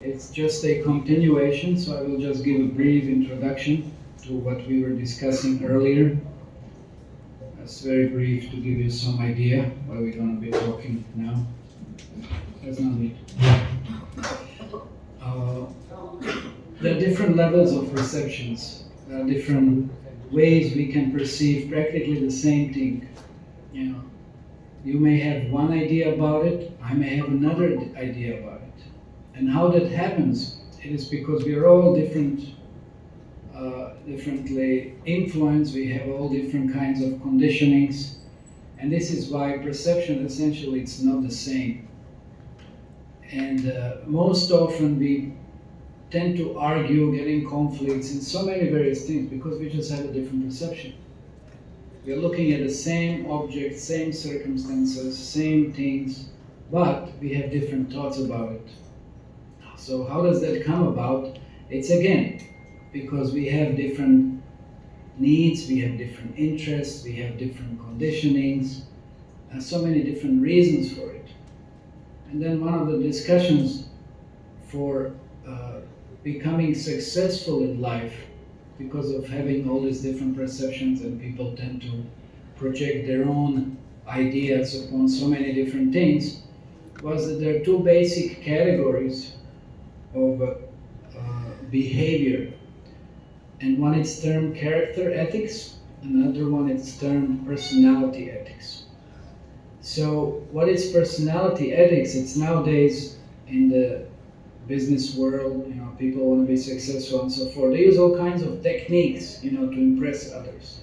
It's just a continuation, so I will just give a brief introduction to what we were discussing earlier. It's very brief to give you some idea what we're going to be talking now. There's no need. There are different levels of perceptions. There are different ways we can perceive practically the same thing. You may have one idea about it, I may have another idea about it. And how that happens, it is because we are all differently influenced, we have all different kinds of conditionings, and this is why perception essentially it's not the same. And most often we tend to argue, get in conflicts in so many various things because we just have a different perception. We are looking at the same object, same circumstances, same things, but we have different thoughts about it. So how does that come about? It's again, because we have different needs, we have different interests, we have different conditionings, and so many different reasons for it. And then one of the discussions for becoming successful in life, because of having all these different perceptions and people tend to project their own ideas upon so many different things, was that there are two basic categories of behavior, and one is termed character ethics, another one is termed personality ethics. So what is personality ethics? It's nowadays in the business world, people want to be successful and so forth. They use all kinds of techniques, to impress others.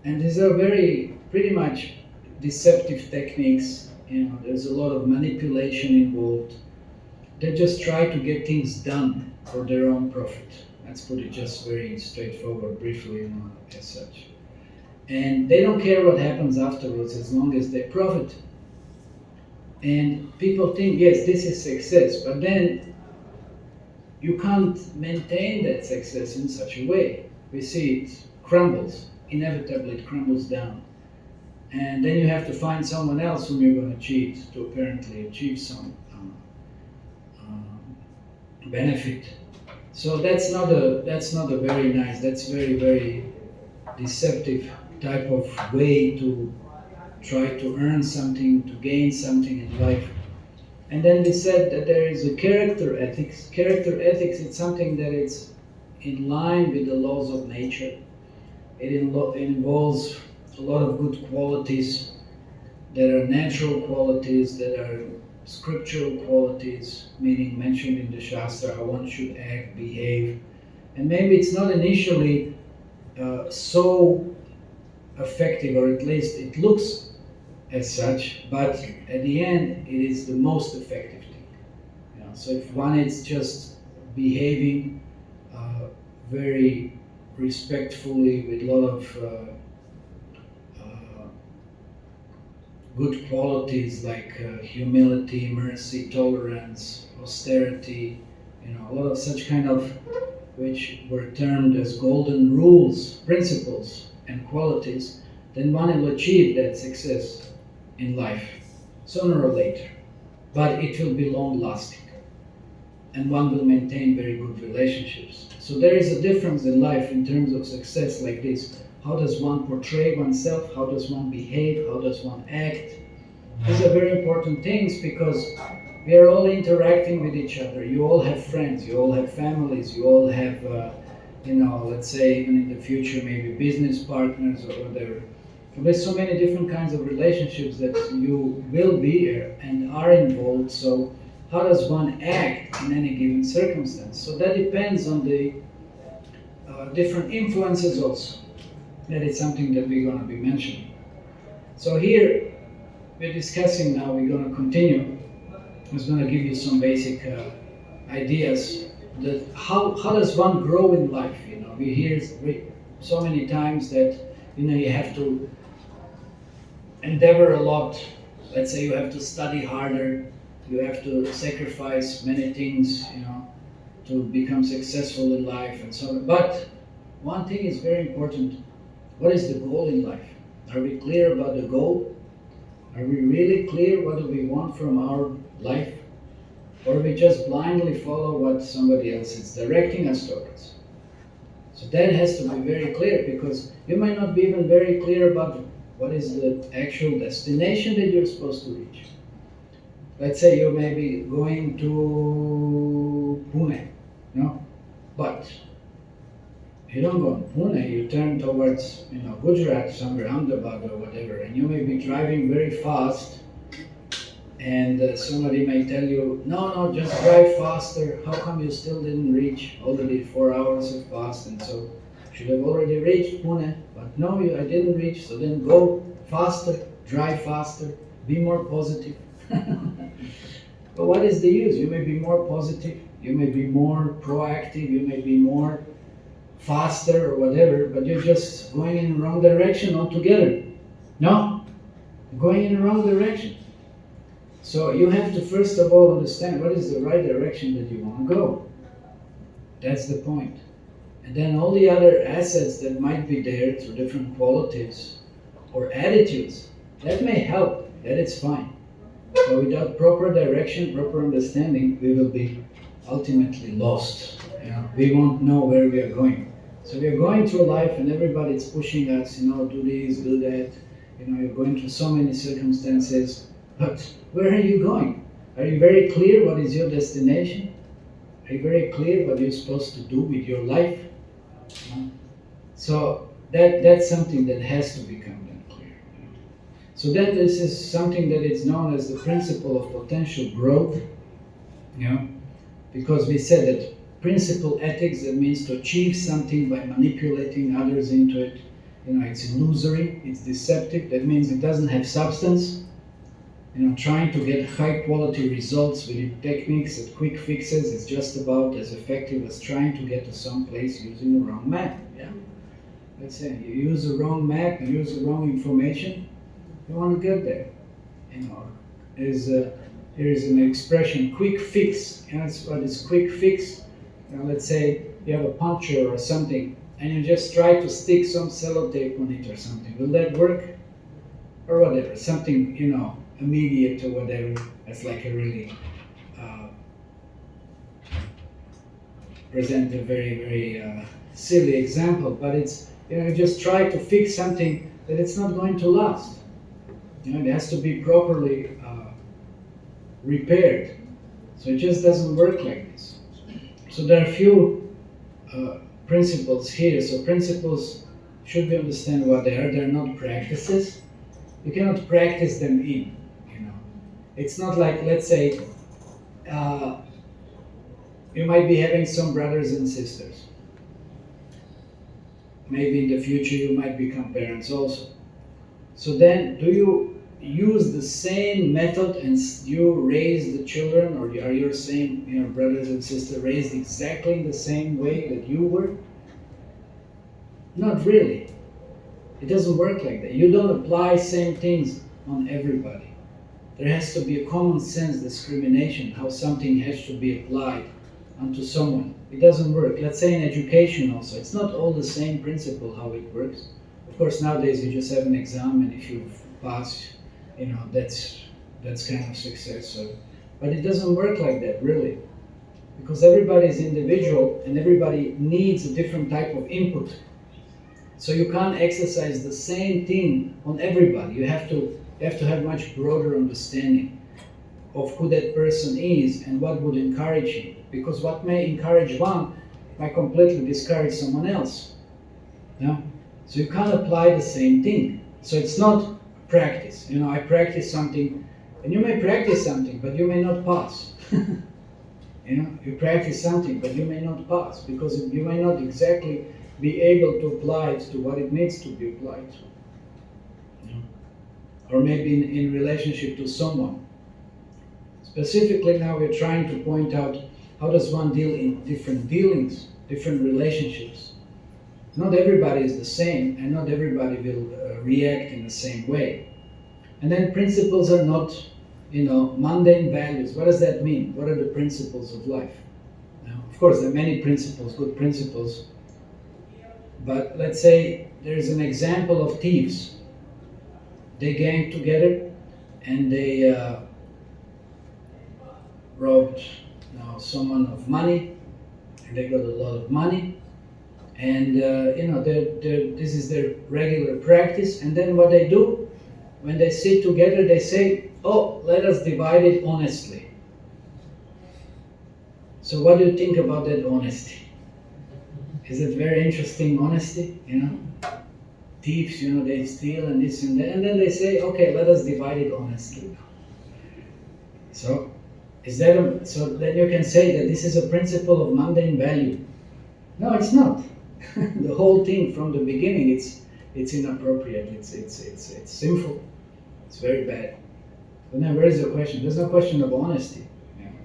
And these are pretty much deceptive techniques. There's a lot of manipulation involved. They just try to get things done for their own profit. Let's put it just very straightforward, briefly, as such. And they don't care what happens afterwards as long as they profit. And people think, yes, this is success, but then you can't maintain that success in such a way. We see it crumbles, inevitably it crumbles down. And then you have to find someone else whom you're going to cheat to apparently achieve some benefit. So that's not a very nice, that's very, very deceptive type of way to try to earn something, to gain something in life. And then we said that there is a character ethics. Character ethics is something that is in line with the laws of nature. It involves a lot of good qualities that are natural qualities, that are scriptural qualities, meaning mentioned in the Shastra, how one should act, behave. And maybe it's not initially so effective, or at least it looks as such, but at the end it is the most effective thing. So if one is just behaving very respectfully with a lot of good qualities like humility, mercy, tolerance, austerity, a lot of such kind of, which were termed as golden rules, principles and qualities, then one will achieve that success in life, sooner or later. But it will be long lasting, and one will maintain very good relationships. So there is a difference in life in terms of success like this. How does one portray oneself? How does one behave? How does one act? These are very important things because we are all interacting with each other. You all have friends, you all have families, you all have, let's say even in the future maybe business partners or whatever. So there's so many different kinds of relationships that you will be and are involved. So how does one act in any given circumstance? So that depends on the different influences also. That is something that we're going to be mentioning. So here we're discussing now, we're going to continue. I was going to give you some basic ideas that how does one grow in life? We hear so many times that you have to endeavor a lot. Let's say you have to study harder, you have to sacrifice many things, to become successful in life and so on. But one thing is very important. What is the goal in life? Are we clear about the goal? Are we really clear what do we want from our life? or we just blindly follow what somebody else is directing us towards. So that has to be very clear, because you might not be even very clear about what is the actual destination that you're supposed to reach. Let's say you may be going to Pune, no? But you don't go to Pune, you turn towards, Gujarat, somewhere, Ahmedabad or whatever, and you may be driving very fast, and somebody may tell you, no, just drive faster. How come you still didn't reach? Already 4 hours have passed, and so should have already reached Pune. But no, I didn't reach, so then go faster, drive faster, be more positive. But what is the use? You may be more positive, you may be more proactive, you may be more faster or whatever, but you're just going in the wrong direction altogether. No? Going in the wrong direction. So you have to first of all understand what is the right direction that you want to go. That's the point. And then all the other assets that might be there through different qualities or attitudes, that may help, that is fine. But without proper direction, proper understanding, we will be ultimately lost. We won't know where we are going. So we are going through life and everybody is pushing us, do this, do that. You're going through so many circumstances. But where are you going? Are you very clear what is your destination? Are you very clear what you're supposed to do with your life? So that's something that has to become then clear. So that this is something that is known as the principle of potential growth. Because we said that principle ethics, that means to achieve something by manipulating others into it. It's illusory, it's deceptive. That means it doesn't have substance. Trying to get high quality results with techniques and quick fixes is just about as effective as trying to get to some place using the wrong map. Let's say you use the wrong map, you use the wrong information, you want to get there. Here is an expression, quick fix. That's what is quick fix. Let's say you have a puncture or something, and you just try to stick some sellotape on it or something. Will that work? Or whatever, something, immediate or whatever. That's like a really present a very, very silly example, but it's, you just try to fix something that it's not going to last. It has to be properly repaired. So it just doesn't work like this. So there are a few principles here. So principles should we understand what they are. They're not practices. You cannot practice them in. It's not like, let's say, you might be having some brothers and sisters. Maybe in the future you might become parents also. So then, do you use the same method and you raise the children, or are your same brothers and sisters raised exactly in the same way that you were? Not really. It doesn't work like that. You don't apply same things on everybody. There has to be a common sense discrimination, how something has to be applied onto someone. It doesn't work. Let's say in education also, it's not all the same principle how it works. Of course, nowadays you just have an exam, and if you pass, that's kind of success. So, but it doesn't work like that, really. Because everybody is individual and everybody needs a different type of input. So you can't exercise the same thing on everybody. You have to have much broader understanding of who that person is and what would encourage him. Because what may encourage one might completely discourage someone else. So you can't apply the same thing. So it's not practice. I practice something, and you may practice something, but you may not pass. You practice something, but you may not pass, because you may not exactly be able to apply it to what it needs to be applied to. Or maybe in relationship to someone. Specifically now we're trying to point out how does one deal in different dealings, different relationships. Not everybody is the same, and not everybody will react in the same way. And then principles are not, mundane values. What does that mean? What are the principles of life? Now, of course, there are many principles, good principles. But let's say there's an example of thieves. They gang together and they robbed someone of money, and they got a lot of money, and this is their regular practice. And then what they do, when they sit together, they say, "Oh, let us divide it honestly." So what do you think about that honesty? Is it very interesting honesty? Thieves, they steal and this and that, and then they say, "Okay, let us divide it honestly." So so then you can say that this is a principle of mundane value. No, it's not. The whole thing from the beginning, it's inappropriate. It's sinful. It's very bad. But then where is the question? There's no question of honesty.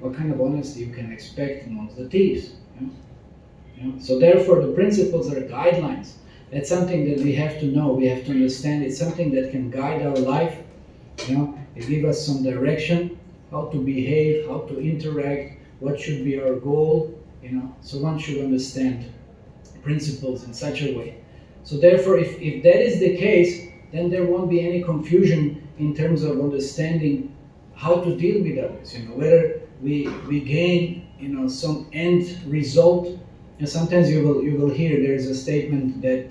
What kind of honesty you can expect amongst the thieves? So therefore, the principles are guidelines. That's something that we have to know. We have to understand. It's something that can guide our life. It gives us some direction, how to behave, how to interact, what should be our goal. So one should understand principles in such a way. So therefore, if that is the case, then there won't be any confusion in terms of understanding how to deal with others. Whether we gain some end result. And sometimes you will hear there is a statement that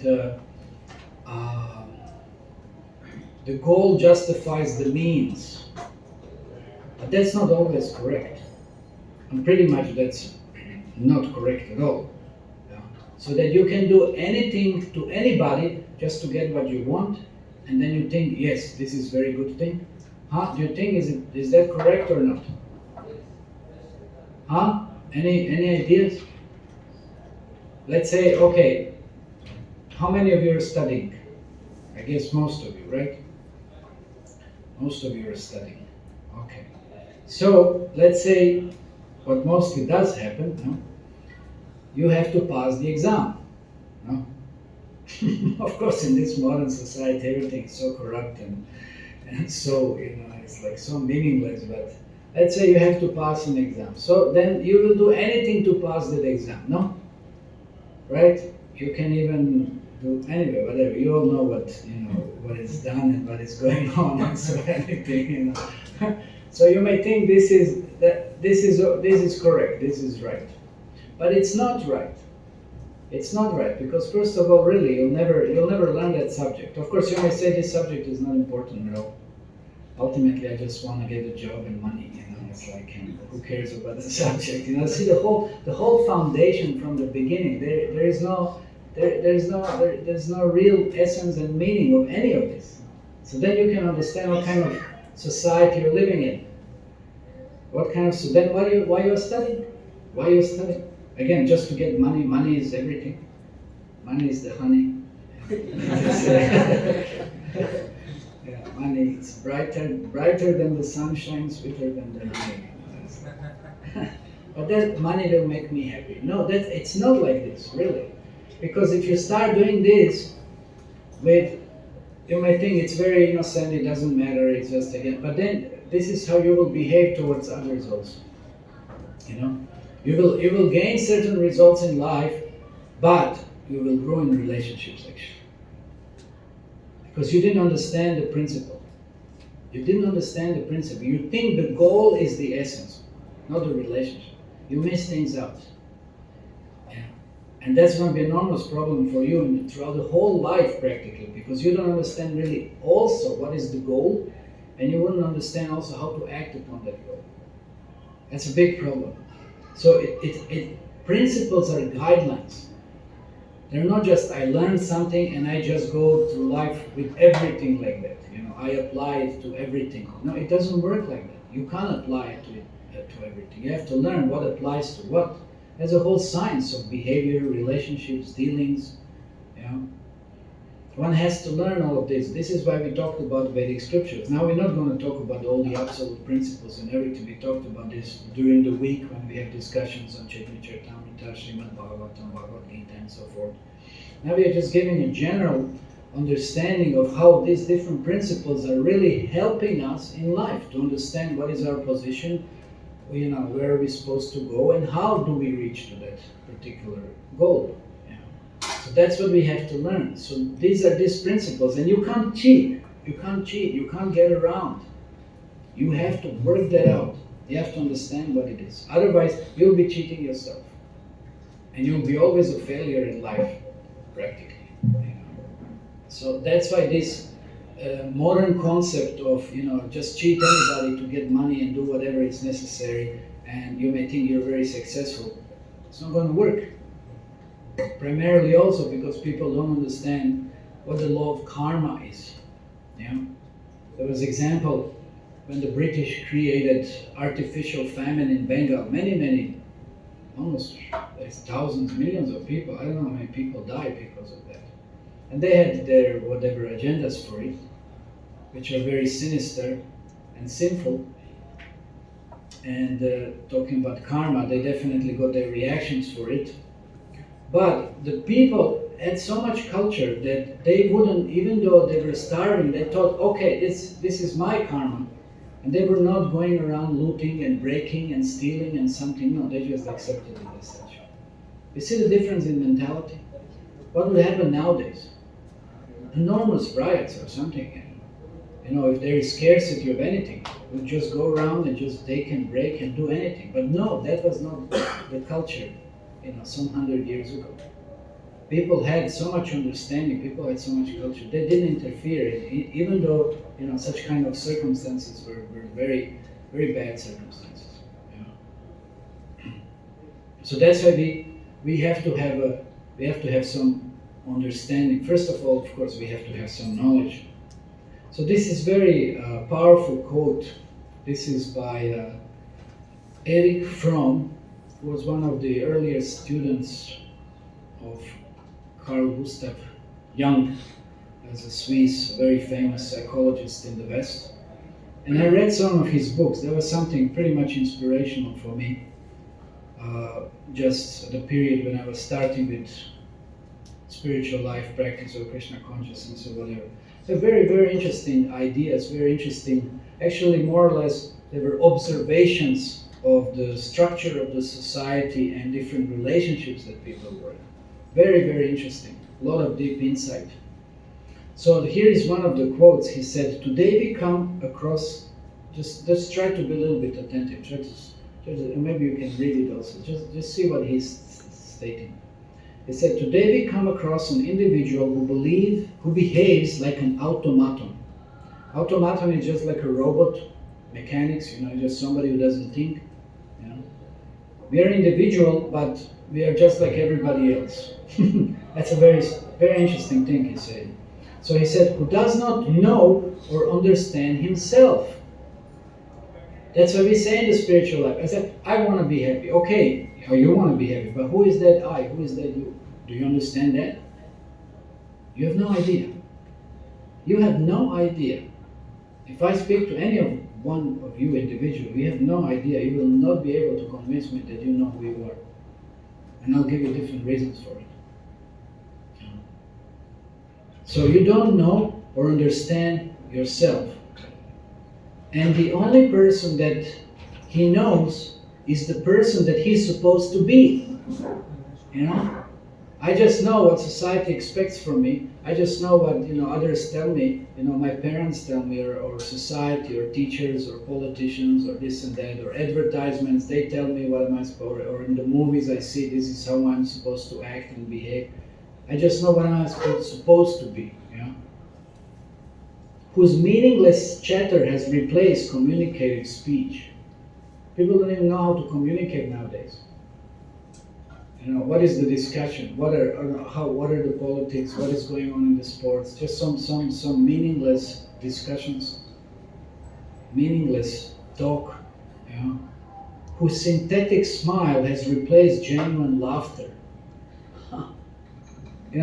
the goal justifies the means, but that's not always correct. And pretty much that's not correct at all. So that you can do anything to anybody just to get what you want, and then you think, yes, this is very good thing. Do you think is that correct or not? Any ideas? Let's say, okay, how many of you are studying? I guess most of you, right? Most of you are studying. Okay. So let's say what mostly does happen, you have to pass the exam. Of course, in this modern society, everything is so corrupt and so, it's like so meaningless, but let's say you have to pass an exam. So then you will do anything to pass that exam, no? Right? You can even do anyway, whatever. You all know what is done and what is going on, and so anything, So you may think this is correct, this is right, but it's not right. It's not right because first of all, really, you'll never learn that subject. Of course, you may say this subject is not important at all. Ultimately, I just want to get a job and money. It's like, who cares about the subject? See the whole foundation from the beginning. There's no real essence and meaning of any of this. So then you can understand what kind of society you're living in. So then why you're studying? Why you're studying? Again, just to get money. Money is everything. Money is the honey. Money is brighter than the sunshine, sweeter than the honey. But that money will make me happy. No, it's not like this, really. Because if you start doing this you may think it's very innocent, it doesn't matter, it's just again. But then this is how you will behave towards others also. You will gain certain results in life, but you will grow in relationships actually. Because you didn't understand the principle. You didn't understand the principle. You think the goal is the essence, not the relationship. You miss things out. And that's going to be an enormous problem for you throughout the whole life practically, because you don't understand really also what is the goal, and you wouldn't understand also how to act upon that goal. That's a big problem. So principles are guidelines. They're not just I learned something and I just go through life with everything like that. I apply it to everything. No, it doesn't work like that. You can't apply it to everything. You have to learn what applies to what. There's a whole science of behavior, relationships, dealings. One has to learn all of this. This is why we talked about Vedic scriptures. Now we're not going to talk about all the absolute principles and everything. We talked about this during the week when we have discussions on Chaitanya Charitamrita, Srimad Bhagavatam, Bhagavad Gita, and so forth. Now we are just giving a general understanding of how these different principles are really helping us in life to understand what is our position, where are we supposed to go, and how do we reach to that particular goal. So that's what we have to learn. So these are these principles, and you can't cheat. You can't cheat. You can't get around. You have to work that out. You have to understand what it is. Otherwise, you'll be cheating yourself. And you'll be always a failure in life, practically. So that's why this modern concept of, just cheat anybody to get money and do whatever is necessary, and you may think you're very successful, it's not going to work. Primarily also because people don't understand what the law of karma is. There was example when the British created artificial famine in Bengal. Many, almost there's thousands, millions of people. I don't know how many people died because of that. And they had their whatever agendas for it, which are very sinister and sinful. And talking about karma, they definitely got their reactions for it. But the people had so much culture that they wouldn't, even though they were starving, they thought, okay, this is my karma. And they were not going around looting and breaking and stealing and something. No, they just accepted it as such. You see the difference in mentality? What would happen nowadays? Enormous riots or something. If there is scarcity of anything, we just go around and just take and break and do anything. But no, that was not the culture, some 100 years ago. People had so much understanding, people had so much culture. They didn't interfere, even though, such kind of circumstances were very, very bad circumstances. So that's why we have to have some understanding. First of all, of course, we have to have some knowledge. So this is very powerful quote. This is by Erich Fromm, who was one of the earliest students of Carl Gustav Jung, as a Swiss, very famous psychologist in the West. And I read some of his books. There was something pretty much inspirational for me, just at the period when I was starting with spiritual life practice or Krishna Consciousness or whatever. So very, very interesting ideas, very interesting, actually more or less they were observations of the structure of the society and different relationships that people were in. Very, very interesting, a lot of deep insight. So here is one of the quotes. He said, today we come across, just try to be a little bit attentive, maybe you can read it also, just see what he's stating. He said, today we come across an individual who behaves like an automaton. Automaton is just like a robot, mechanics, just somebody who doesn't think. We are individual, but we are just like everybody else. That's a very, very interesting thing he said. So he said, who does not know or understand himself. That's what we say in the spiritual life. I said, I want to be happy. Okay, you want to be happy, but who is that I? Who is that you? Do you understand that? You have no idea. You have no idea. If I speak to any of one of you individually, you have no idea. You will not be able to convince me that you know who you are. And I'll give you different reasons for it. So you don't know or understand yourself. And the only person that he knows is the person that he's supposed to be. I just know what society expects from me. I just know what others tell me. My parents tell me, or society, or teachers, or politicians, or this and that, or advertisements. They tell me what am I supposed, or in the movies I see this is how I'm supposed to act and behave. I just know what I'm supposed to be. Whose meaningless chatter has replaced communicative speech. People don't even know how to communicate nowadays. What is the discussion? What are the politics? What is going on in the sports? Just some meaningless discussions, meaningless talk. Whose synthetic smile has replaced genuine laughter.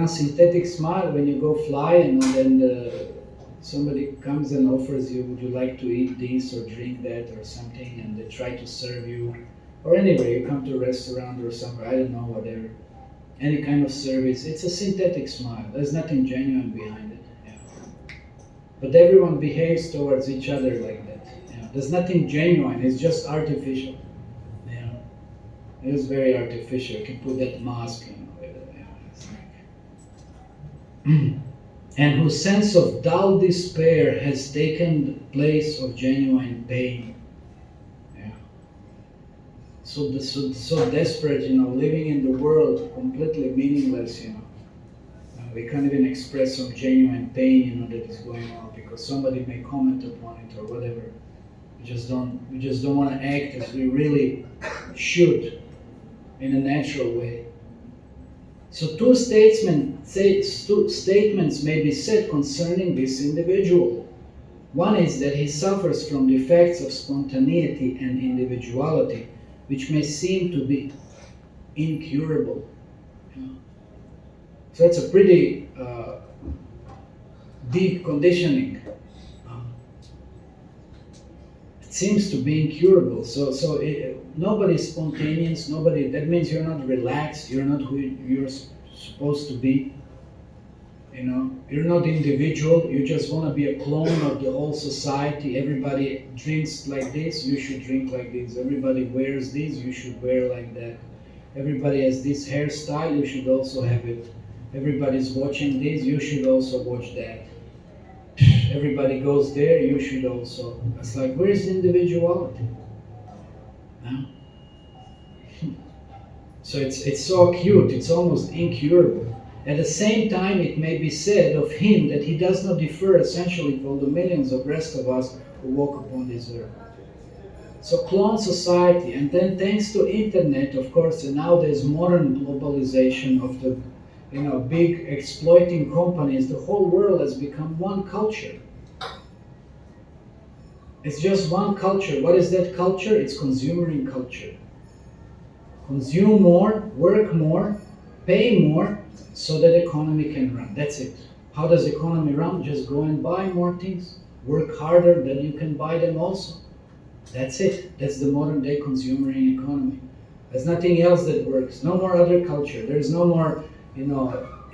Synthetic smile when you go fly and then somebody comes and offers you, would you like to eat this or drink that or something, and they try to serve you. Or anyway, you come to a restaurant or somewhere, I don't know, whatever. Any kind of service, it's a synthetic smile. There's nothing genuine behind it. But everyone behaves towards each other like that. There's nothing genuine, it's just artificial. It is very artificial. You can put that mask, it's like and whose sense of dull despair has taken the place of genuine pain. so desperate, living in the world completely meaningless, we can't even express some genuine pain, that is going on because somebody may comment upon it or whatever. We just don't want to act as we really should in a natural way. So two statements may be said concerning this individual. One is that he suffers from defects of spontaneity and individuality, which may seem to be incurable. So it's a pretty deep conditioning. It seems to be incurable. So nobody's spontaneous. That means you're not relaxed. You're not who you're supposed to be. You're not individual. You just want to be a clone of the whole society. Everybody drinks like this. You should drink like this. Everybody wears this. You should wear like that. Everybody has this hairstyle. You should also have it. Everybody's watching this, you should also watch that. Everybody goes there, you should also. It's like, where's the individuality? No? So it's so acute, it's almost incurable. At the same time, it may be said of him that he does not differ essentially from the millions of rest of us who walk upon this earth. So clone society, and then thanks to internet, of course, and now there's modern globalization of the big exploiting companies, the whole world has become one culture. It's just one culture. What is that culture? It's consumering culture. Consume more, work more, pay more, so that economy can run. That's it. How does economy run? Just go and buy more things. Work harder, then you can buy them also. That's it. That's the modern day consumering economy. There's nothing else that works. No more other culture. There's no more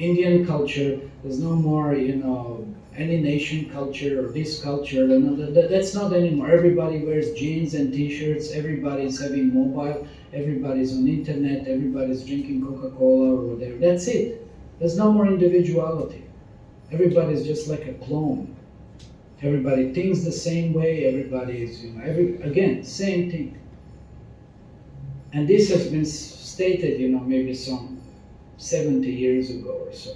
Indian culture, there's no more, any nation culture or this culture, that's not anymore. Everybody wears jeans and t-shirts, everybody's having mobile, everybody's on internet, everybody's drinking Coca-Cola or whatever. That's it. There's no more individuality. Everybody's just like a clone. Everybody thinks the same way, everybody is, again, same thing. And this has been stated, maybe some 70 years ago or so.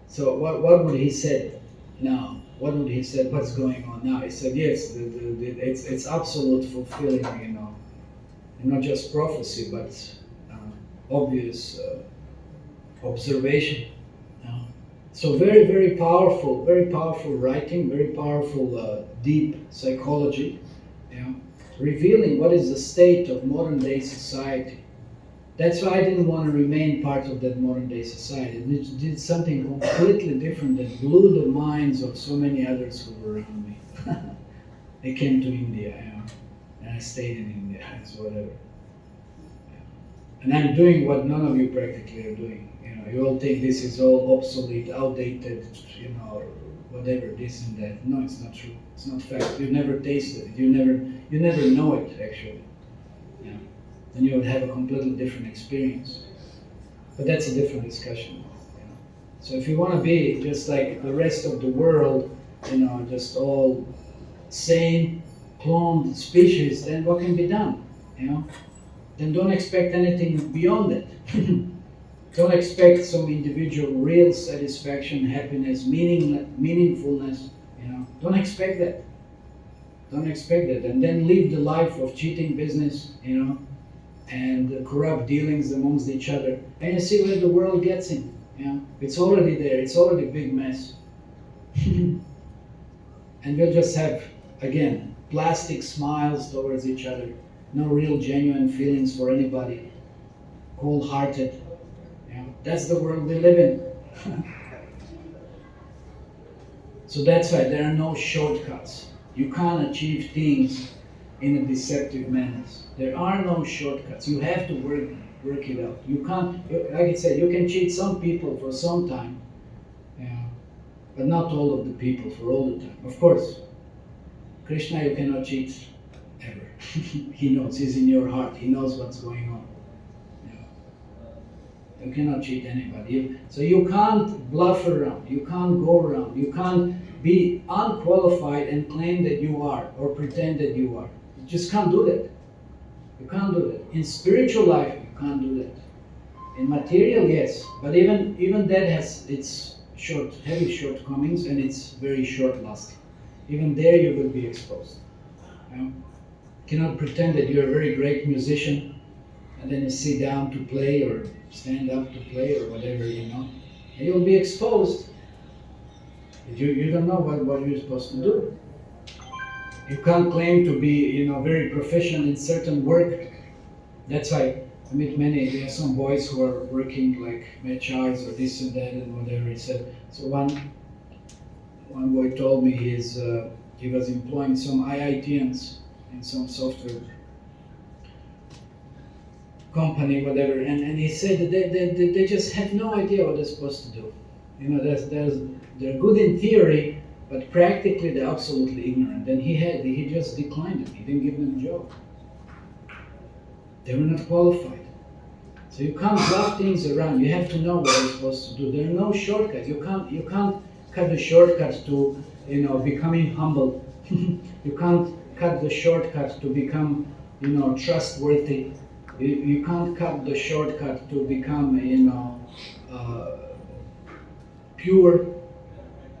So what would he said now? What would he said? What's going on now? He said, yes, it's absolute fulfilling, and not just prophecy, but obvious observation. So very, very powerful writing, very powerful deep psychology, revealing what is the state of modern day society. That's why I didn't want to remain part of that modern day society. It did something completely different that blew the minds of so many others who were around me. They came to India, and I stayed in India, so whatever. And I'm doing what none of you practically are doing. You all think this is all obsolete, outdated, whatever, this and that. No, it's not true. It's not fact. You've never tasted it. You never know it, actually. Then you would have a completely different experience. But that's a different discussion. So if you want to be just like the rest of the world, just all same cloned species, then what can be done? Then don't expect anything beyond that. Don't expect some individual real satisfaction, happiness, meaningfulness. Don't expect that. Don't expect that, and then live the life of cheating business, and corrupt dealings amongst each other, and you see where the world gets in. It's already there. It's already a big mess. And we'll just have, again, plastic smiles towards each other, no real genuine feelings for anybody, cold-hearted. That's the world we live in. So that's why there are no shortcuts. You can't achieve things in a deceptive manner. There are no shortcuts. You have to work it out. You can't, like I said, you can cheat some people for some time, but not all of the people for all the time. Of course, Krishna you cannot cheat ever. He knows. He's in your heart. He knows what's going on. You cannot cheat anybody. So you can't bluff around. You can't go around. You can't be unqualified and claim that you are or pretend that you are. You just can't do that. You can't do that. In spiritual life, you can't do that. In material, yes, but even that has its heavy shortcomings, and it's very short-lasting. Even there, you will be exposed. You know? You cannot pretend that you're a very great musician, and then you sit down to play or stand up to play or whatever, and you'll be exposed. You don't know what you're supposed to do. You can't claim to be, very proficient in certain work. That's why I meet there are some boys who are working like mechars or this and that and whatever. He said. So one boy told me he was employing some IITians in some software company, whatever, and he said that they just have no idea what they're supposed to do. They're good in theory, but practically they're absolutely ignorant. And he just declined it. He didn't give them a job. They were not qualified. So you can't bluff things around. You have to know what you're supposed to do. There are no shortcuts. You can't cut the shortcuts to becoming humble. You can't cut the shortcut to become trustworthy. You can't cut the shortcut to become pure,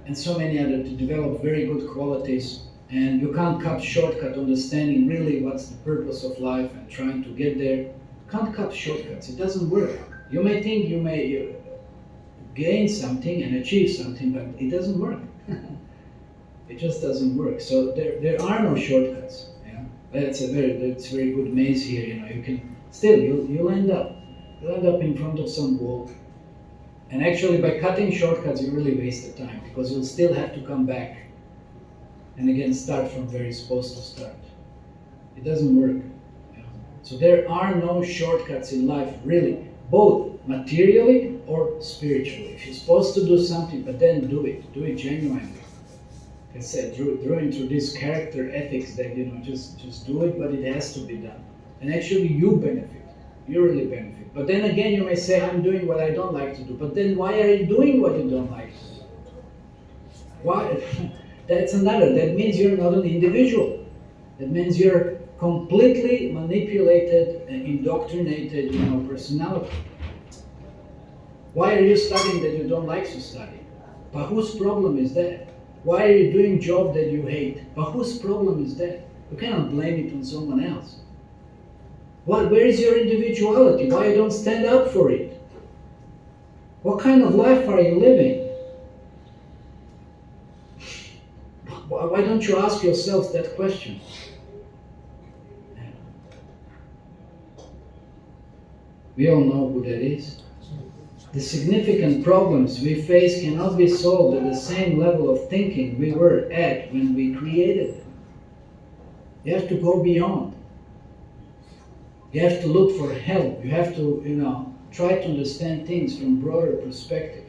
and so many other, to develop very good qualities. And you can't cut shortcut understanding really what's the purpose of life and trying to get there. You can't cut shortcuts. It doesn't work. You may think you may gain something and achieve something, but it doesn't work. It just doesn't work. So there are no shortcuts. That's very good maze here. You can still you'll end up in front of some wall. And actually, by cutting shortcuts, you really waste the time, because you'll still have to come back and again start from where you're supposed to start. It doesn't work. So there are no shortcuts in life, really, both materially or spiritually. If you're supposed to do something, but then do it genuinely. Like I said, drawing through this character ethics that just do it, but it has to be done. And actually, you benefit. You really benefit. But then again, you may say, I'm doing what I don't like to do. But then why are you doing what you don't like to do? Why? That's another. That means you're not an individual. That means you're completely manipulated and indoctrinated, personality. Why are you studying that you don't like to study? But whose problem is that? Why are you doing job that you hate? But whose problem is that? You cannot blame it on someone else. Where is your individuality? Why you don't stand up for it? What kind of life are you living? Why don't you ask yourself that question? We all know who that is. The significant problems we face cannot be solved at the same level of thinking we were at when we created them. You have to go beyond. You have to look for help. You have to, try to understand things from broader perspective.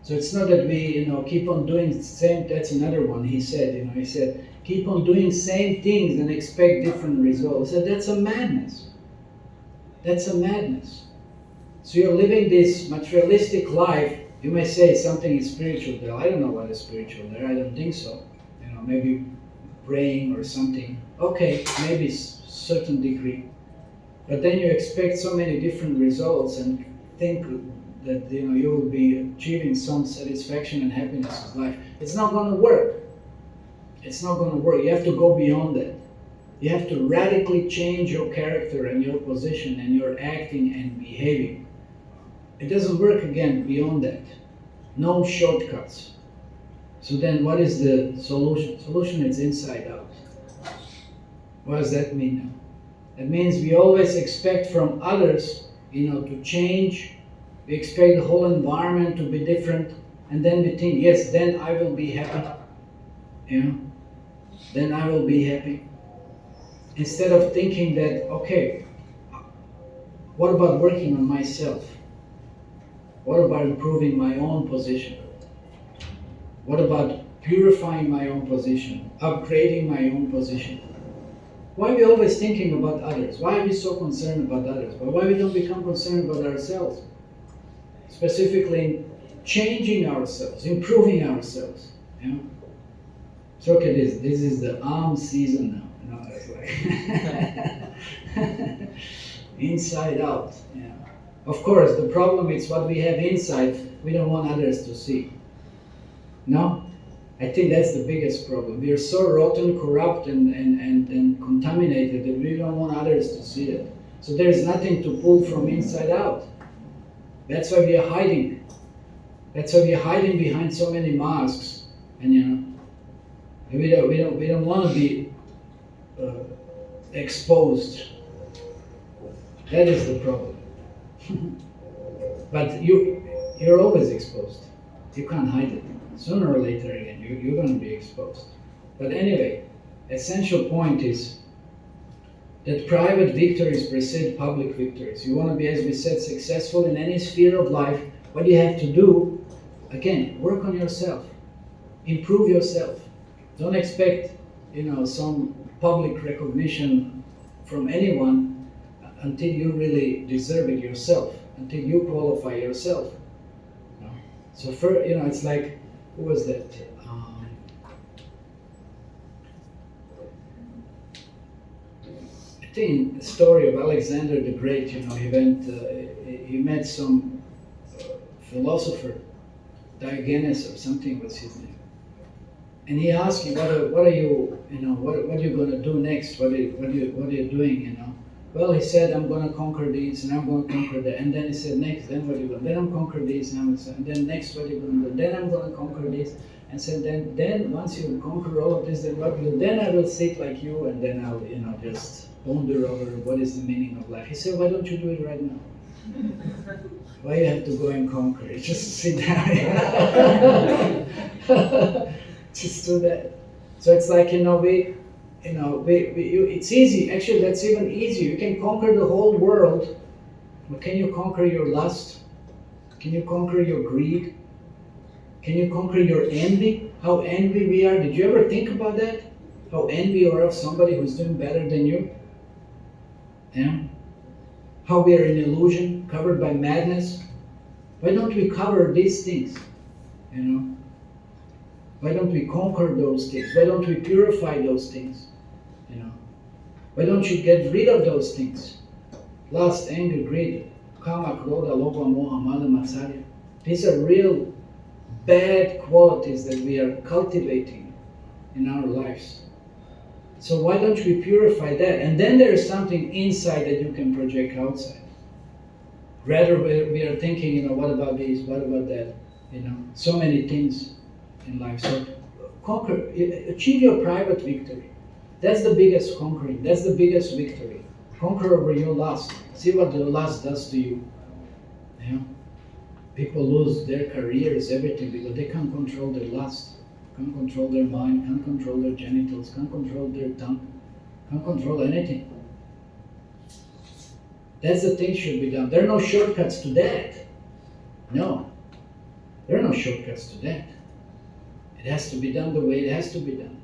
So it's not that we, keep on doing the same. That's another one. He said, keep on doing same things and expect different results. He said, that's a madness. That's a madness. So you're living this materialistic life. You may say something is spiritual there. I don't know what is spiritual there. I don't think so. Maybe praying or something. Okay, maybe certain degree. But then you expect so many different results and think that you will be achieving some satisfaction and happiness in life. It's not going to work. It's not going to work. You have to go beyond that. You have to radically change your character and your position and your acting and behaving. It doesn't work again beyond that. No shortcuts. So then what is the solution? Solution is inside out. What does that mean now? That means we always expect from others, to change. We expect the whole environment to be different. And then we think, yes, then I will be happy. Then I will be happy. Instead of thinking that, okay, what about working on myself? What about improving my own position? What about purifying my own position? Upgrading my own position? Why are we always thinking about others? Why are we so concerned about others? But why we don't become concerned about ourselves? Specifically, changing ourselves, improving ourselves. So look at this. This is the season now. No, it's like inside out. Yeah. Of course, the problem is what we have inside, we don't want others to see. No? I think that's the biggest problem. We are so rotten, corrupt, and contaminated that we don't want others to see it. So there is nothing to pull from inside out. That's why we are hiding. That's why we are hiding behind so many masks. And we don't want to be exposed. That is the problem. But you're always exposed. You can't hide it. Sooner or later again, you're going to be exposed. But anyway, essential point is that private victories precede public victories. You want to be, as we said, successful in any sphere of life. What you have to do, again, work on yourself. Improve yourself. Don't expect, some public recognition from anyone until you really deserve it yourself, until you qualify yourself. So it's like, who was that? I think the story of Alexander the Great. He met some philosopher, Diogenes or something was his name, and he asked him, "What are you going to do next? What are you doing? Well, he said, I'm going to conquer these, and I'm going to conquer that. And then he said, next, then what are you going to do? Then I'm conquer these, and then next, what are you going to do? Then I'm going to conquer this. And said, then once you conquer all of this, then what will you? Then I will sit like you, and then I'll, just ponder over what is the meaning of life. He said, why don't you do it right now? Why you have to go and conquer it? Just sit down. Just do that. So it's like, it's easy. Actually, that's even easier. You can conquer the whole world, but can you conquer your lust? Can you conquer your greed? Can you conquer your envy? How envy we are. Did you ever think about that? How envy you are of somebody who's doing better than you? Yeah? How we are in illusion, covered by madness. Why don't we cover these things? Why don't we conquer those things? Why don't we purify those things? Why don't you get rid of those things? Lust, anger, greed, kama, krodha, lobha, moha, mada, matsarya. These are real bad qualities that we are cultivating in our lives. So why don't we purify that? And then there is something inside that you can project outside. Rather, we are thinking, what about this? What about that? So many things in life. So conquer, achieve your private victory. That's the biggest conquering. That's the biggest victory. Conquer over your lust. See what the lust does to you. People lose their careers, everything, because they can't control their lust, can't control their mind, can't control their genitals, can't control their tongue, can't control anything. That's the thing should be done. There are no shortcuts to that. No. There are no shortcuts to that. It has to be done the way it has to be done.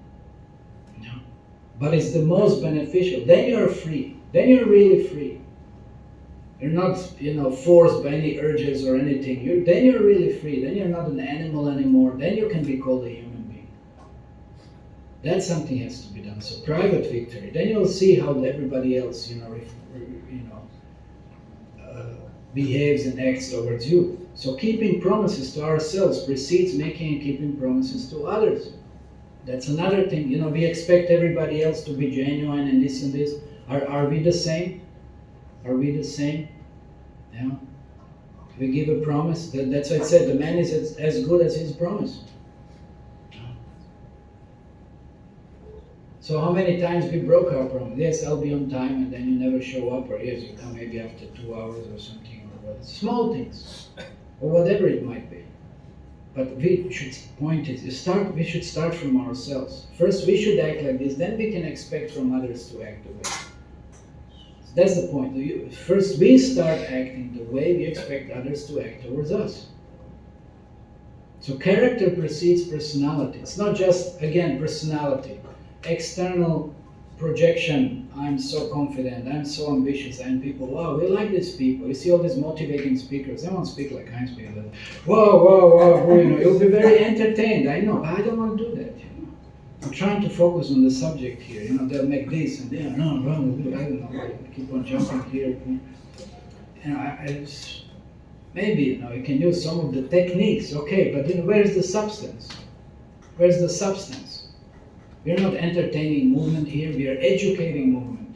But it's the most beneficial. Then you're free. Then you're really free. You're not, forced by any urges or anything. Then you're really free. Then you're not an animal anymore. Then you can be called a human being. That something has to be done. So private victory. Then you'll see how everybody else, behaves and acts towards you. So keeping promises to ourselves precedes making and keeping promises to others. That's another thing. We expect everybody else to be genuine and this and this. Are we the same? Are we the same? Yeah. We give a promise. That's why it said the man is as good as his promise. So how many times we broke our promise? Yes, I'll be on time, and then you never show up, or yes, you come maybe after 2 hours or something, or what? Small things, or whatever it might be. But we should we should start from ourselves. First we should act like this, then we can expect from others to act the way. So that's the point. First we start acting the way we expect others to act towards us. So character precedes personality. It's not just, again, personality. External projection, I'm so confident, I'm so ambitious, and people, wow, we like these people. You see all these motivating speakers, they won't speak like I'm speaking. Whoa, you'll be very entertained. I know, but I don't want to do that. I'm trying to focus on the subject here. They'll make this and I don't know, keep on jumping here. Maybe, you can use some of the techniques, okay, but where's the substance? Where's the substance? We're not entertaining movement here, we are educating movement.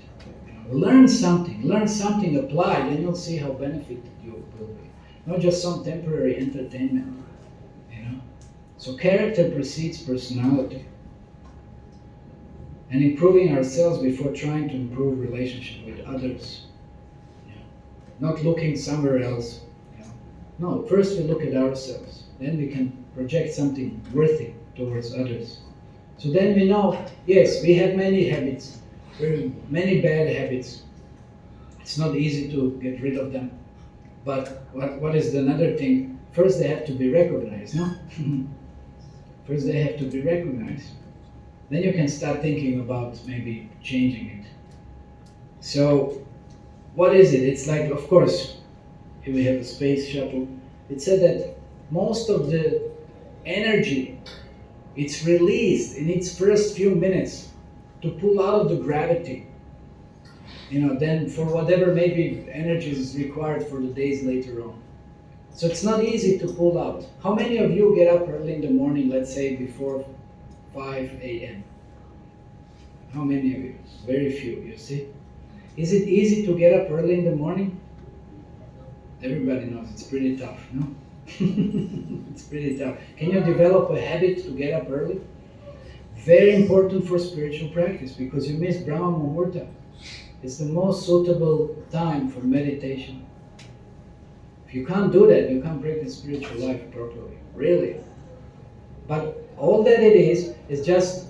Learn something applied, and you'll see how benefited you will be. Not just some temporary entertainment, So character precedes personality. And improving ourselves before trying to improve relationship with others. Not looking somewhere else. No, first we look at ourselves. Then we can project something worthy towards others. So then we know, yes, we have many habits, many bad habits. It's not easy to get rid of them. But what is another thing? First they have to be recognized, no? First they have to be recognized. Then you can start thinking about maybe changing it. So, what is it? It's like, of course, here we have a space shuttle. It said that most of the energy, it's released in its first few minutes to pull out of the gravity. Then for whatever maybe energy is required for the days later on. So it's not easy to pull out. How many of you get up early in the morning, let's say before 5 a.m.? How many of you? Very few, you see? Is it easy to get up early in the morning? Everybody knows it's pretty tough, no? It's pretty tough. Can you develop a habit to get up early? Very important for spiritual practice, because you miss Brahma Muhurta. It's the most suitable time for meditation. If you can't do that, you can't practice spiritual life properly, really. But all that it is just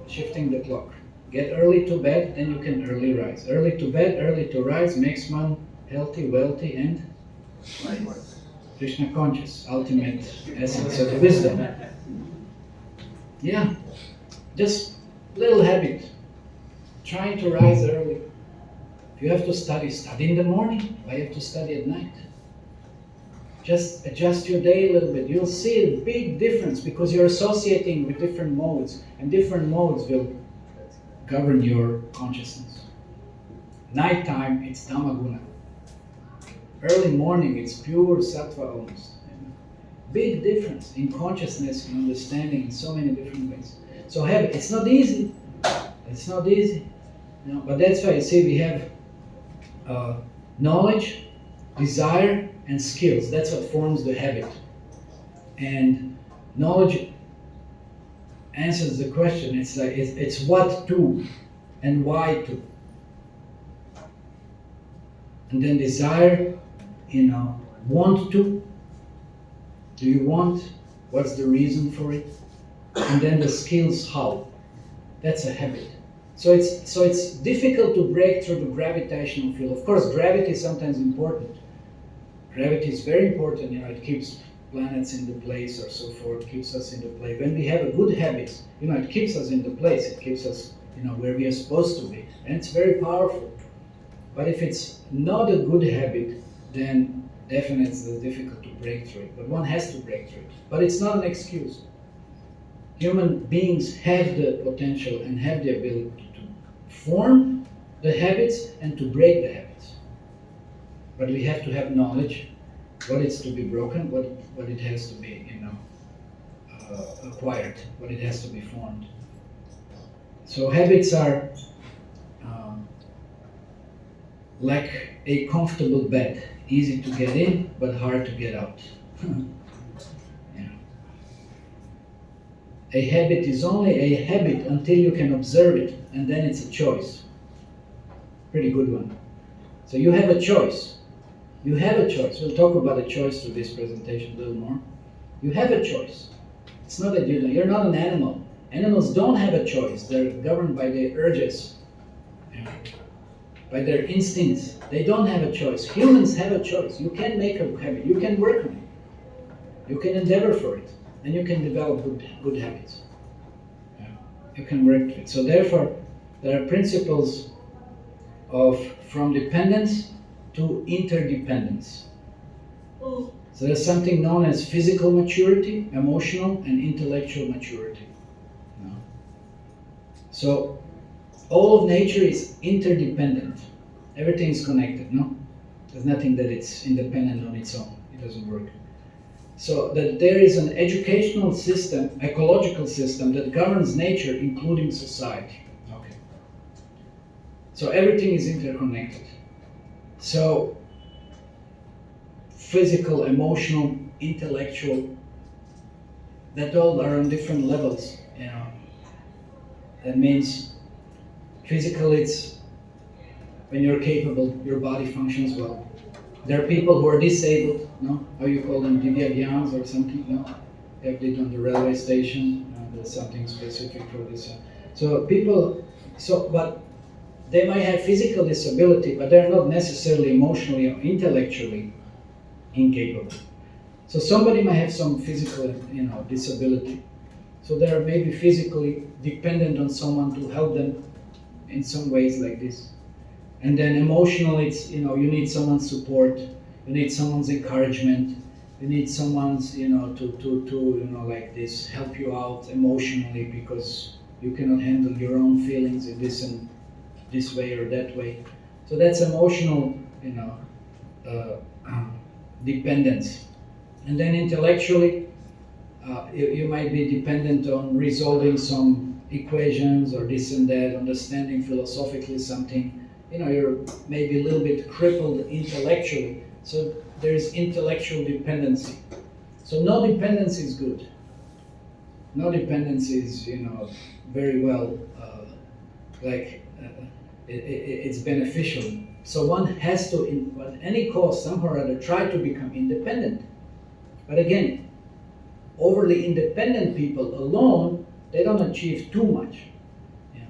shifting the clock. Get early to bed, then you can early rise. Early to bed, early to rise makes one healthy, wealthy, and Krishna conscious, ultimate essence of wisdom. Yeah, just little habit. Trying to rise early. If you have to study in the morning. Why you have to study at night? Just adjust your day a little bit. You'll see a big difference, because you're associating with different modes, and different modes will govern your consciousness. Nighttime, it's tamaguna. Early morning, it's pure sattva almost. Big difference in consciousness and understanding in so many different ways. So habit, it's not easy. It's not easy. But that's why you see we have knowledge, desire, and skills. That's what forms the habit. And knowledge answers the question. It's like it's what to and why to. And then desire, want to. Do you want? What's the reason for it? And then the skills, how. That's a habit. So it's difficult to break through the gravitational field. Of course, gravity is sometimes important. Gravity is very important. It keeps planets in the place or so forth. Keeps us in the place. When we have a good habit, it keeps us in the place. It keeps us, where we are supposed to be, and it's very powerful. But if it's not a good habit, then definitely it's difficult to break through it. But one has to break through it. But it's not an excuse. Human beings have the potential and have the ability to form the habits and to break the habits. But we have to have knowledge, what is to be broken, what it has to be, acquired, what it has to be formed. So habits are like a comfortable bed, easy to get in, but hard to get out. A habit is only a habit until you can observe it, and then it's a choice. Pretty good one. So you have a choice. You have a choice. We'll talk about a choice through this presentation a little more. You have a choice. It's not that you're not an animal. Animals don't have a choice. They're governed by their urges, by their instincts. They don't have a choice. Humans have a choice. You can make a habit. You can work on it. You can endeavor for it. And you can develop good habits. You can work with it. So therefore, there are principles from dependence to interdependence. So there's something known as physical maturity, emotional and intellectual maturity. So all of nature is interdependent. Everything is connected, no? There's nothing that it's independent on its own. It doesn't work. So that there is an educational system, ecological system that governs nature, including society. Okay. So everything is interconnected. So physical, emotional, intellectual, that all are on different levels, you know. That means physical, it's when you're capable, your body functions well. There are people who are disabled, no? How you call them, Divyagyangs or something, no? They have it on the railway station, there's something specific for this. So people, but they might have physical disability, but they're not necessarily emotionally or intellectually incapable. So somebody might have some physical, disability. So they are maybe physically dependent on someone to help them in some ways like this. And then emotionally, it's, you need someone's support, you need someone's encouragement, you need someone's, to like this, help you out emotionally because you cannot handle your own feelings in this way or that way. So that's emotional, dependence. And then intellectually, you might be dependent on resolving some equations or this and that, understanding philosophically something. You're maybe a little bit crippled intellectually, so there's intellectual dependency. So no dependency is good. No dependency is, very well, it's beneficial. So one has to, at any cost, somehow or other, try to become independent. But again, overly independent people alone, they don't achieve too much.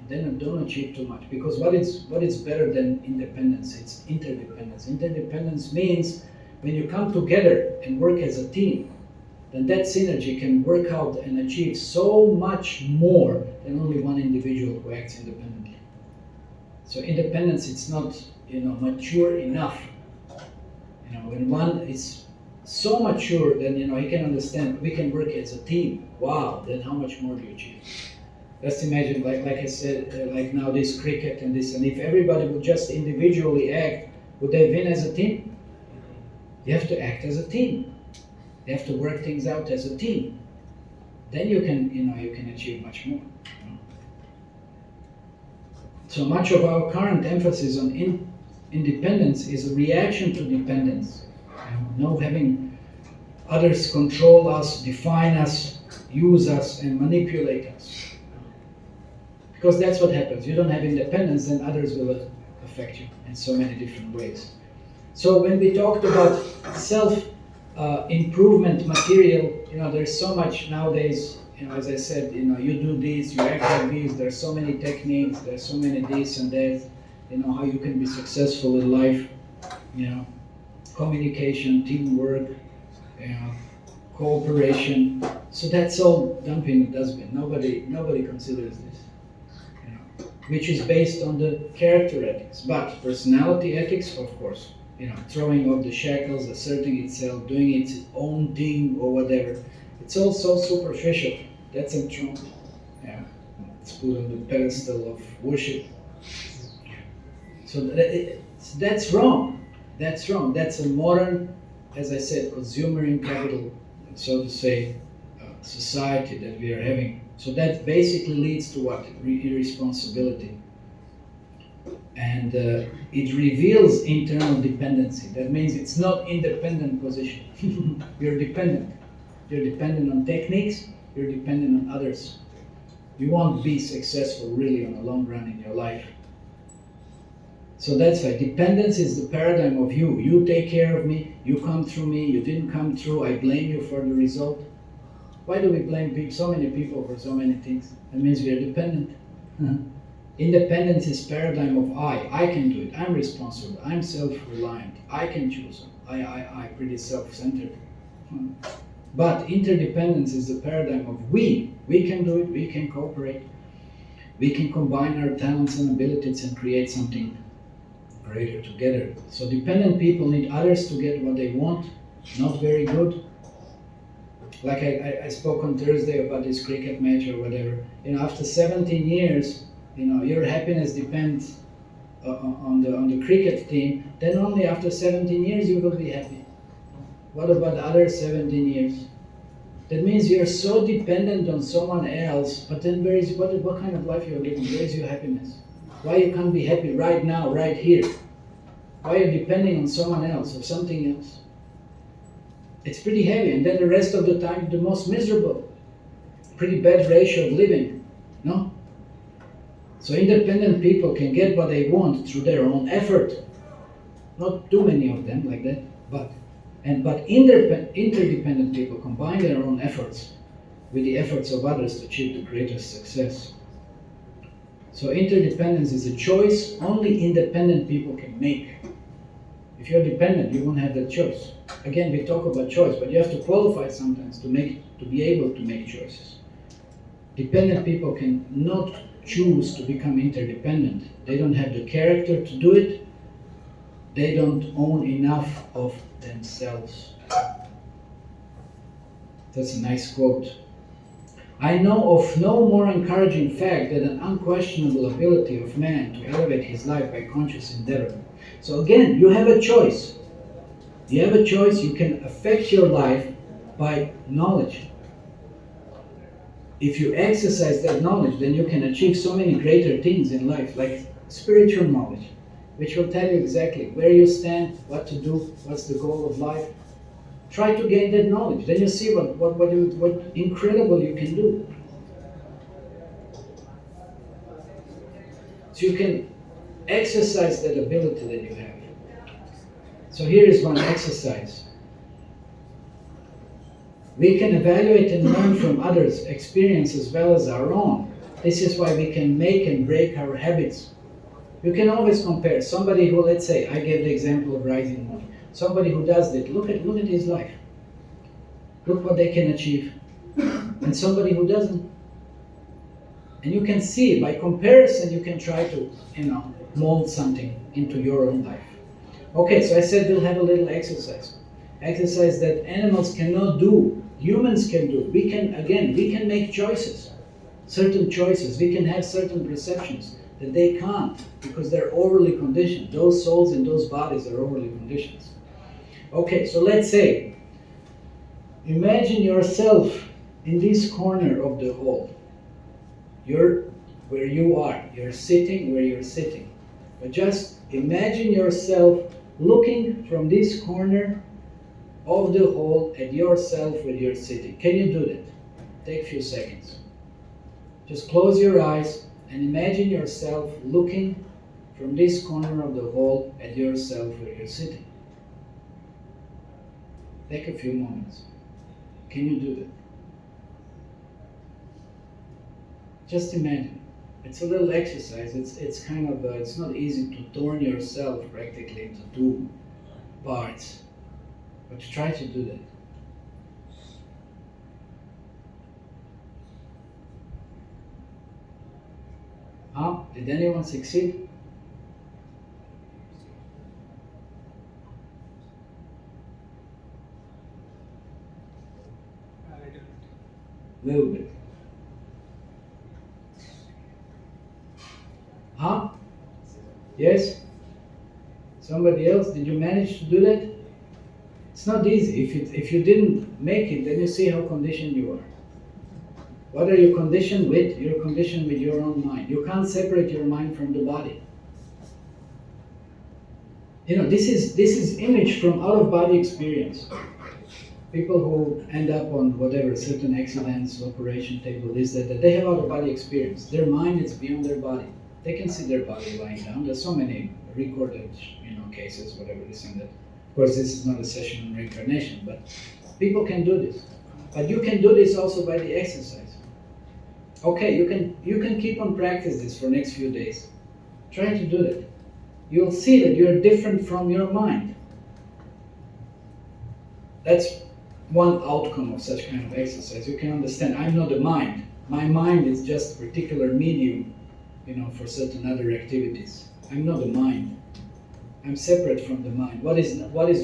They don't achieve too much, because what is better than independence? It's interdependence. Interdependence means when you come together and work as a team, then that synergy can work out and achieve so much more than only one individual who acts independently. So independence, it's not mature enough. When one is so mature, then he can understand we can work as a team. Wow, then how much more do you achieve? Just imagine, like I said, like now this cricket and this, and if everybody would just individually act, would they win as a team? You have to act as a team. You have to work things out as a team. Then you can achieve much more. So much of our current emphasis on independence is a reaction to dependence. No having others control us, define us, use us, and manipulate us. Because that's what happens. You don't have independence, then others will affect you in so many different ways. So when we talked about self-improvement material, there's so much nowadays, as I said, you do this, you act like this, there's so many techniques, there's so many this and that, how you can be successful in life, communication, teamwork, cooperation. So that's all dumped in the dustbin. Nobody considers this. Which is based on the character ethics. But personality ethics, of course, throwing off the shackles, asserting itself, doing its own thing or whatever. It's all so superficial. That's a trump. It's put on the pedestal of worship. So that's wrong. That's wrong. That's a modern, as I said, consumering capital, so to say, society that we are having. So that basically leads to what? Irresponsibility. And it reveals internal dependency. That means it's not independent position. You're dependent. You're dependent on techniques, you're dependent on others. You won't be successful really on a long run in your life. So that's why dependence is the paradigm of you. You take care of me, you come through me, you didn't come through, I blame you for the result. Why do we blame so many people for so many things? That means we are dependent. Independence is paradigm of I can do it, I'm responsible, I'm self-reliant, I can choose, I pretty self-centered. But interdependence is the paradigm of we can do it, we can cooperate, we can combine our talents and abilities and create something greater together. So dependent people need others to get what they want, not very good. Like I spoke on Thursday about this cricket match or whatever. After 17 years, your happiness depends on the cricket team, then only after 17 years you will be happy. What about the other 17 years? That means you're so dependent on someone else, but then what kind of life you're living? Where is your happiness? Why you can't be happy right now, right here? Why are you depending on someone else or something else? It's pretty heavy, and then the rest of the time the most miserable. Pretty bad ratio of living, no? So independent people can get what they want through their own effort. Not too many of them like that, but interdependent people combine their own efforts with the efforts of others to achieve the greatest success. So interdependence is a choice only independent people can make. If you're dependent, you won't have that choice. Again, we talk about choice, but you have to qualify sometimes to be able to make choices. Dependent people can not choose to become interdependent. They don't have the character to do it. They don't own enough of themselves. That's a nice quote. I know of no more encouraging fact than an unquestionable ability of man to elevate his life by conscious endeavor. So again, you have a choice. You have a choice. You can affect your life by knowledge. If you exercise that knowledge, then you can achieve so many greater things in life, like spiritual knowledge, which will tell you exactly where you stand, what to do, what's the goal of life. Try to gain that knowledge. Then you see what incredible you can do. So you can exercise that ability that you have. So here is one exercise. We can evaluate and learn from others' experience as well as our own. This is why we can make and break our habits. You can always compare somebody who, let's say, I gave the example of rising money. Somebody who does that, look at his life. Look what they can achieve. And somebody who doesn't. And you can see, by comparison, you can try to, mold something into your own life. Okay, so I said we'll have a little exercise. Exercise that animals cannot do, humans can do. We can make choices, certain choices. We can have certain perceptions that they can't because they're overly conditioned. Those souls in those bodies are overly conditioned. Okay, so let's say, imagine yourself in this corner of the hall. You're where you are. You're sitting where you're sitting. But just imagine yourself looking from this corner of the hall at yourself where you're sitting. Can you do that? Take a few seconds. Just close your eyes and imagine yourself looking from this corner of the hall at yourself where you're sitting. Take a few moments. Can you do that? Just imagine. It's a little exercise. It's kind of, it's not easy to turn yourself practically into two parts. But try to do that. Did anyone succeed? Little bit. Yes? Somebody else? Did you manage to do that? It's not easy. If you didn't make it, then you see how conditioned you are. What are you conditioned with? You're conditioned with your own mind. You can't separate your mind from the body. This is image from out-of-body experience. People who end up on whatever, certain accidents, operation table, this, that, they have out-of-body experience. Their mind is beyond their body. They can see their body lying down. There's so many recorded, cases, whatever this and that. Of course, this is not a session on reincarnation, but people can do this. But you can do this also by the exercise. Okay, you can keep on practice this for next few days. Try to do that. You'll see that you're different from your mind. That's one outcome of such kind of exercise. You can understand, I'm not the mind. My mind is just a particular medium, for certain other activities. I'm not the mind. I'm separate from the mind. What is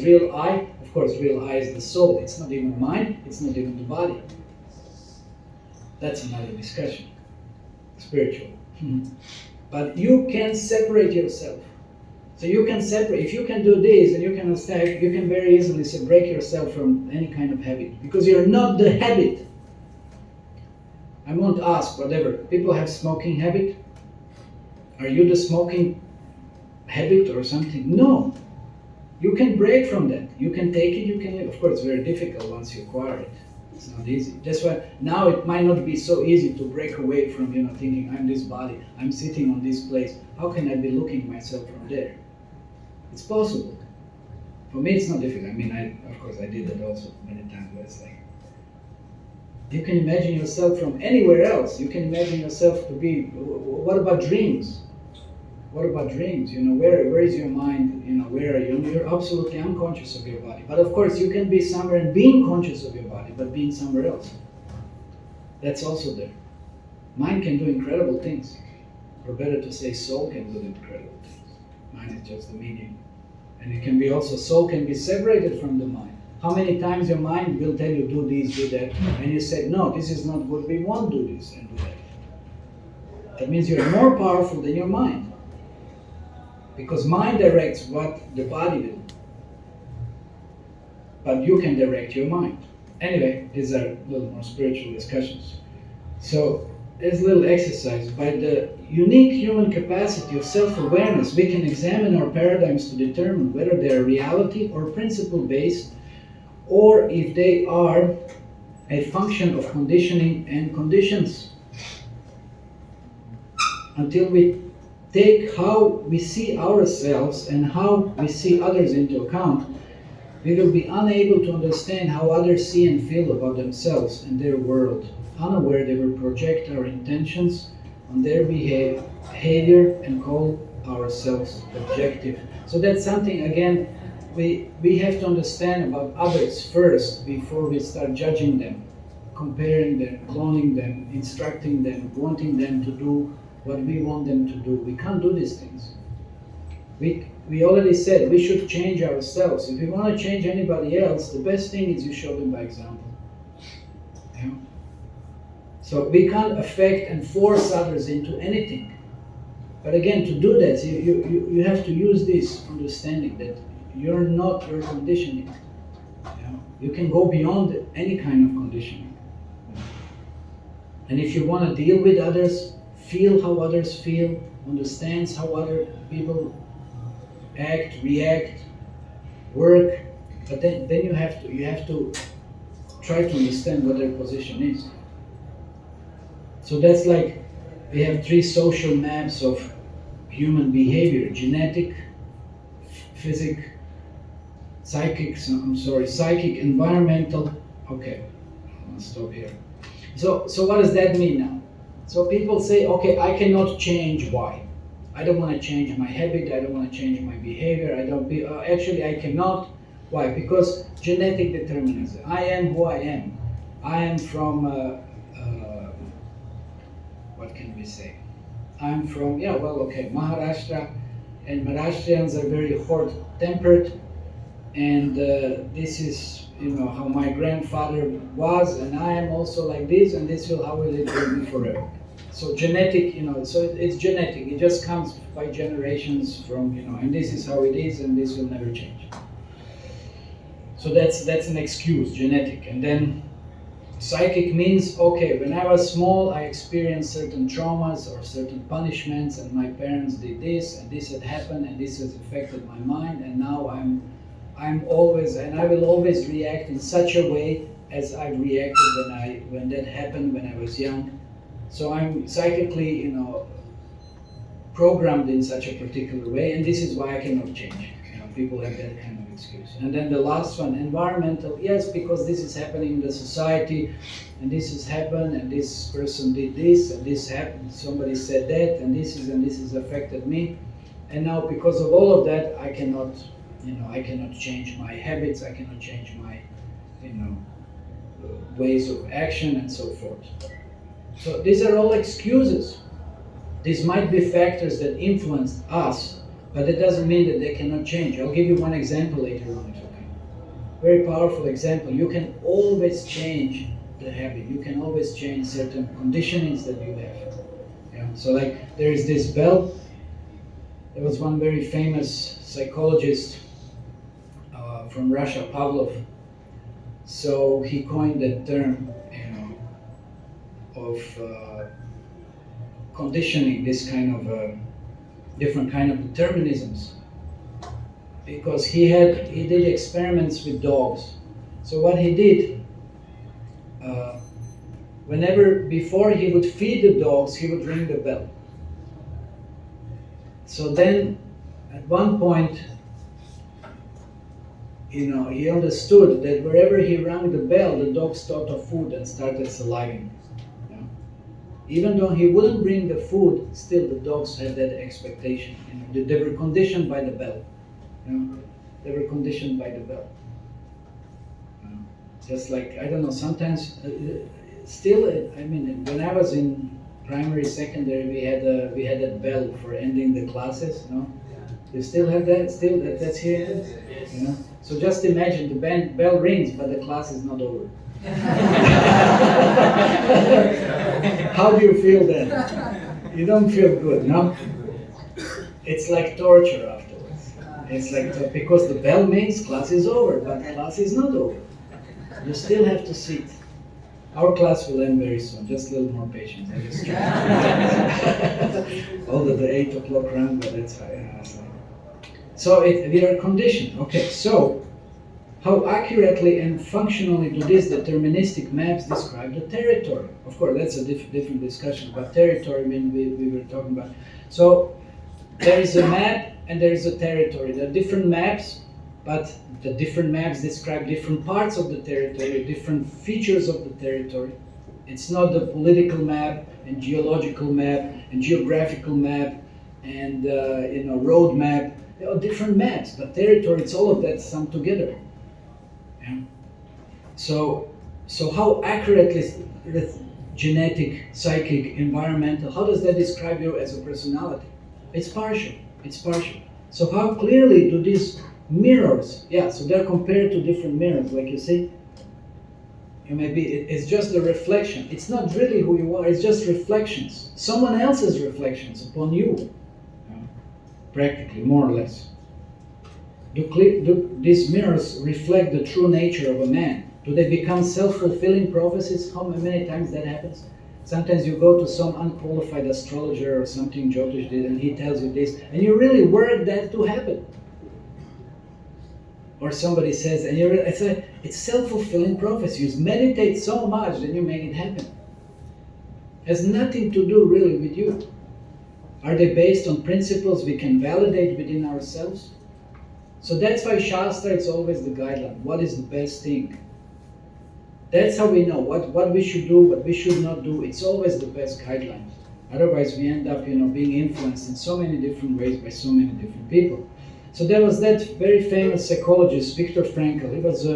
real I? Of course, real I is the soul. It's not even mind. It's not even the body. That's another discussion. Spiritual. But you can separate yourself. So you can separate, if you can do this and you can understand, you can very easily break yourself from any kind of habit. Because you're not the habit. I won't ask, whatever. People have smoking habit. Are you the smoking habit or something? No. You can break from that. You can take it, you can, of course it's very difficult once you acquire it. It's not easy. That's why now it might not be so easy to break away from, thinking I'm this body, I'm sitting on this place. How can I be looking myself from there? It's possible. For me it's not difficult. I mean, of course I did that also many times, but it's like, you can imagine yourself from anywhere else. You can imagine yourself to be, what about dreams? What about dreams? Where is your mind? Where are you? You're absolutely unconscious of your body. But of course, you can be somewhere and being conscious of your body, but being somewhere else. That's also there. Mind can do incredible things. Or better to say, soul can do incredible things. Mind is just the medium. And it can be also, soul can be separated from the mind. How many times your mind will tell you, do this, do that, and you say, no, this is not good, we won't do this and do that. That means you're more powerful than your mind. Because mind directs what the body will. But you can direct your mind. Anyway, these are a little more spiritual discussions. So, as a little exercise, by the unique human capacity of self-awareness, we can examine our paradigms to determine whether they are reality or principle-based, or if they are a function of conditioning and conditions. Until we take how we see ourselves and how we see others into account, we will be unable to understand how others see and feel about themselves and their world. Unaware, they will project our intentions on their behavior and call ourselves objective. So that's something, again, we have to understand about others first before we start judging them, comparing them, cloning them, instructing them, wanting them to do what we want them to do. We can't do these things. We already said we should change ourselves. If we want to change anybody else, the best thing is you show them by example. Yeah? So we can't affect and force others into anything. But again, to do that, you have to use this understanding that you're not your conditioning. You can go beyond any kind of conditioning. And if you want to deal with others, feel how others feel, understands how other people act, react, work, but then you have to try to understand what their position is. So that's like, we have 3 social maps of human behavior: genetic, psychic, environmental. Okay, I'll stop here. So what does that mean now? So people say, okay, I cannot change Y. I don't want to change my habit, I don't want to change my behavior, actually I cannot. Why? Because genetic determinism. I am who I am. I am from, what can we say? I'm from, Maharashtra, and Maharashtrians are very hot-tempered, and this is, how my grandfather was, and I am also like this, and this will, how will it be forever? So genetic, so it's genetic. It just comes by generations from, and this is how it is, and this will never change. So that's an excuse, genetic. And then psychic means, okay, when I was small, I experienced certain traumas or certain punishments, and my parents did this, and this had happened, and this has affected my mind, and now I'm always, and I will always react in such a way as I reacted when that happened when I was young. So I'm psychically, programmed in such a particular way, and this is why I cannot change. People have that kind of excuse. And then the last one, environmental. Yes, because this is happening in the society, and this has happened, and this person did this, and this happened. Somebody said that, and this has affected me. And now, because of all of that, I cannot change my habits. I cannot change my, ways of action and so forth. So these are all excuses. These might be factors that influenced us, but that doesn't mean that they cannot change. I'll give you one example later on, if okay. Very powerful example. You can always change the habit. You can always change certain conditionings that you have. So like there is this bell. There was one very famous psychologist from Russia, Pavlov. So he coined that term, of conditioning, this kind of different kind of determinisms, because he did experiments with dogs. So what he did, whenever before he would feed the dogs, he would ring the bell. So then, at one point, he understood that wherever he rang the bell, the dogs thought of food and started saliving. Even though he wouldn't bring the food, still the dogs had that expectation. They were conditioned by the bell. They were conditioned by the bell. Just like, I don't know, sometimes, still, when I was in primary, secondary, we had that bell for ending the classes. You still have that? Still, that's here? So just imagine the bell rings, but the class is not over. How do you feel then? You don't feel good, no? It's like torture afterwards. It's like, because the bell means class is over, but class is not over. You still have to sit. Our class will end very soon, just a little more patience. I just try. Although the 8 o'clock round, but that's fine. So we are conditioned. Okay, so how accurately and functionally do these deterministic maps describe the territory? Of course, that's a different discussion, but territory, we were talking about. So there is a map and there is a territory. There are different maps, but the different maps describe different parts of the territory, different features of the territory. It's not the political map and geological map and geographical map and road map. There are different maps, but territory, it's all of that summed together. So how accurately genetic, psychic, environmental, how does that describe you as a personality? It's partial. So how clearly do these mirrors, so they're compared to different mirrors, like you see. It's just a reflection. It's not really who you are, it's just reflections. Someone else's reflections upon you. Practically, more or less. Do these mirrors reflect the true nature of a man? Do they become self-fulfilling prophecies? How many times that happens? Sometimes you go to some unqualified astrologer or something, Jyotish did, and he tells you this, and you really work that to happen. Or somebody says, and it's self-fulfilling prophecy. You meditate so much, then you make it happen. It has nothing to do really with you. Are they based on principles we can validate within ourselves? So that's why Shastra is always the guideline. What is the best thing? That's how we know what we should do, what we should not do. It's always the best guideline. Otherwise we end up being influenced in so many different ways by so many different people. So there was that very famous psychologist, Viktor Frankl. He was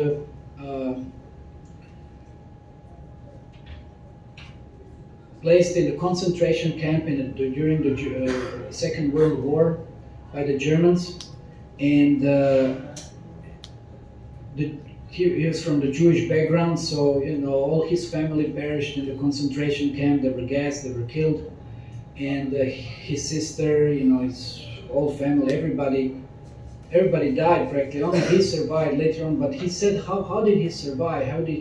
placed in the concentration camp during the Second World War by the Germans, and he was from the Jewish background, so all his family perished in the concentration camp. They were gassed, they were killed, and his sister, his whole family, everybody died practically. Only he survived later on. But he said, how did he survive? How did